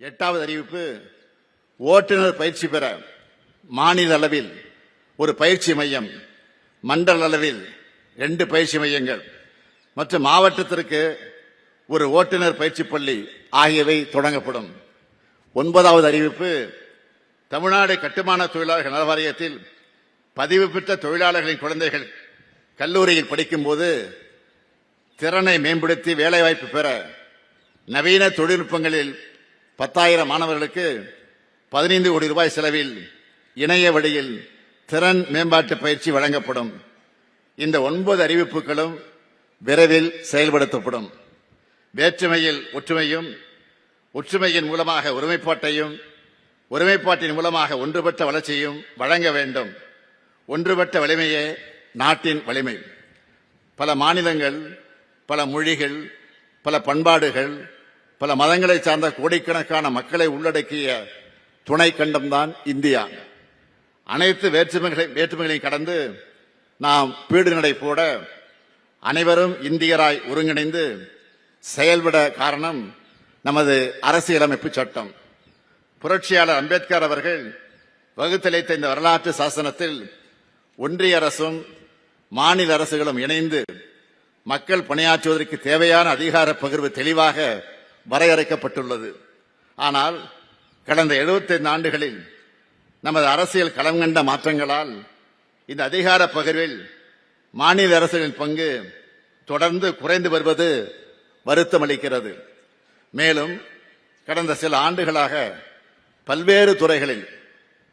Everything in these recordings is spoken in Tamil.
எட்டாவது அறிவிப்பு, ஓட்டுநர் பயிற்சி பெற மாநில அளவில் ஒரு பயிற்சி மையம், மண்டல அளவில் 2 பயிற்சி மையங்கள் மற்றும் மாவட்டத்திற்கு ஒரு ஓட்டுநர் பயிற்சி பள்ளி ஆகியவை தொடங்கப்படும். 9வது அறிவிப்பு, தமிழ்நாடு கட்டுமான தொழிலாளர்கள் நல வாரியத்தில் பதிவு பெற்ற தொழிலாளர்களின் குழந்தைகள் கல்லூரியில் படிக்கும்போது திறனை மேம்படுத்தி வேலைவாய்ப்பு பெற நவீன தொழில்நுட்பங்களில் 10,000 மாணவர்களுக்கு 15 கோடி ரூபாய் செலவில் இணைய வழியில் திறன் மேம்பாட்டு பயிற்சி வழங்கப்படும். இந்த 9 அறிவிப்புகளும் விரைவில் செயல்படுத்தப்படும். வேற்றுமையில் ஒற்றுமையும், ஒற்றுமையின் மூலமாக ஒருமைப்பாட்டையும், ஒருமைப்பாட்டின் மூலமாக ஒன்றுபட்ட வளர்ச்சியும் வழங்க வேண்டும். ஒன்றுபட்ட வலிமையே நாட்டின் வலிமை. பல மாநிலங்கள், பல மொழிகள், பல பண்பாடுகள், பல மதங்களை சார்ந்த கோடிக்கணக்கான மக்களை உள்ளடக்கிய துணை கண்டம்தான் இந்தியா. அனைத்து வேற்றுமைகளையும் கடந்து நாம் பீடு நடை போட அனைவரும் இந்தியராய் ஒருங்கிணைந்து செயல்பட காரணம் நமது அரசியலமைப்பு சட்டம். புரட்சியாளர் அம்பேத்கர் அவர்கள் வகுத்தளித்த இந்த வரலாற்று சாசனத்தில் ஒன்றிய அரசும் மாநில அரசுகளும் இணைந்து மக்கள் பணியாற்றுவதற்கு தேவையான அதிகார பகிர்வு தெளிவாக வரையறுக்கப்பட்டுள்ளது. ஆனால் கடந்த 75 ஆண்டுகளில் நமது அரசியல் களம் கண்ட மாற்றங்களால் இந்த அதிகார பகிர்வில் மாநில அரசுகளின் பங்கு தொடர்ந்து குறைந்து வருவது வருத்தம் அளிக்கிறது. மேலும் கடந்த சில ஆண்டுகளாக பல்வேறு துறைகளில்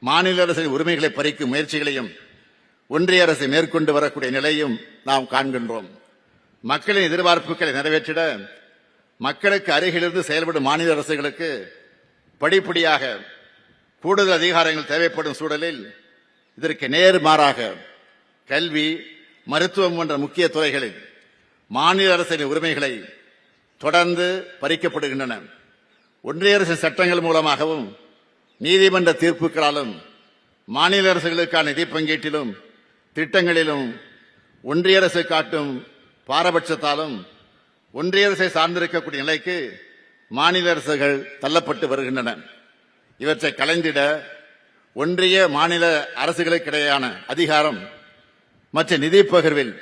மாநில அரசின் உரிமைகளை பறிக்கும் முயற்சிகளையும் ஒன்றிய அரசு மேற்கொண்டு வரக்கூடிய நிலையும் நாம் காண்கின்றோம். மக்களின் எதிர்பார்ப்புகளை நிறைவேற்றிட மக்களுக்கு அருகிலிருந்து செயல்படும் மாநில அரசுகளுக்கு படிப்படியாக கூடுதல் அதிகாரங்கள் தேவைப்படும் சூழலில் இதற்கு நேர்மாறாக கல்வி, மருத்துவம் போன்ற முக்கிய துறைகளில் மாநில அரசின் உரிமைகளை தொடர்ந்து பறிக்கப்படுகின்றன. ஒன்றிய அரசு சட்டங்கள் மூலமாகவும் நீதிமன்ற தீர்ப்புகளாலும் மாநில அரசுகளுக்கான நிதி பங்கீட்டிலும் திட்டங்களிலும் ஒன்றிய அரசு காட்டும் பாரபட்சத்தாலும் ஒன்றிய அரசை சார்ந்திருக்கக்கூடிய நிலைக்கு மாநில அரசுகள் தள்ளப்பட்டு வருகின்றன. இவற்றை கலைந்திட ஒன்றிய மாநில அரசுகளுக்கிடையான அதிகாரம் மற்றும் நிதி பகிர்வில்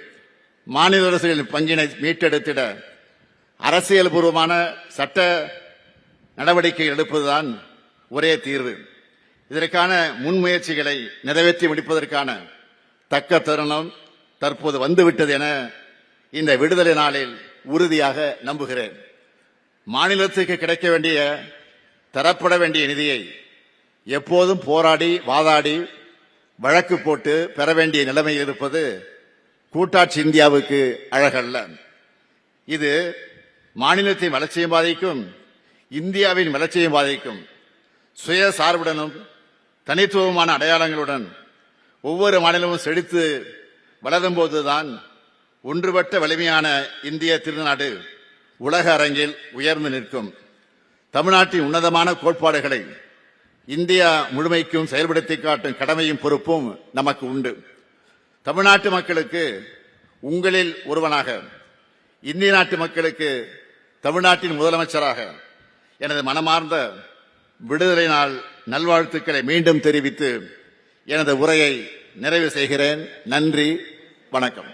மாநில அரசுகளின் பங்கினை மீட்டெடுத்திட அரசியல் பூர்வமான சட்ட நடவடிக்கை எடுப்பதுதான் ஒரே தீர்வு. இதற்கான முன்முயற்சிகளை நிறைவேற்றி முடிப்பதற்கான தக்க தருணம் தற்போது வந்துவிட்டது என இந்த விடுதலை நாளில் உறுதியாக நம்புகிறேன். மாநிலத்துக்கு கிடைக்க வேண்டிய, தரப்பட வேண்டிய நிதியை எப்போதும் போராடி வாதாடி வழக்கு போட்டு பெற வேண்டிய நிலைமையில் இருப்பது கூட்டாட்சி இந்தியாவுக்கு அழகல்ல. இது மாநிலத்தின் வளர்ச்சியும் பாதிக்கும், இந்தியாவின் வளர்ச்சியும் பாதிக்கும். சுய சார்புடனும் தனித்துவமான அடையாளங்களுடன் ஒவ்வொரு மாநிலமும் செழித்து வளரும் போதுதான் ஒன்றுபட்ட வலிமையான இந்திய திருநாடு உலக அரங்கில் உயர்ந்து நிற்கும். தமிழ்நாட்டின் உன்னதமான கோட்பாடுகளை இந்தியா முழுமைக்கும் செயல்படுத்தி காட்டும் கடமையும் பொறுப்பும் நமக்கு உண்டு. தமிழ்நாட்டு மக்களுக்கு உங்களில் ஒருவனாக, இந்திய நாட்டு மக்களுக்கு தமிழ்நாட்டின் முதலமைச்சராக எனது மனமார்ந்த விடுதலை நாள் நல்வாழ்த்துக்களை மீண்டும் தெரிவித்து எனது உரையை நிறைவு செய்கிறேன். நன்றி, வணக்கம்.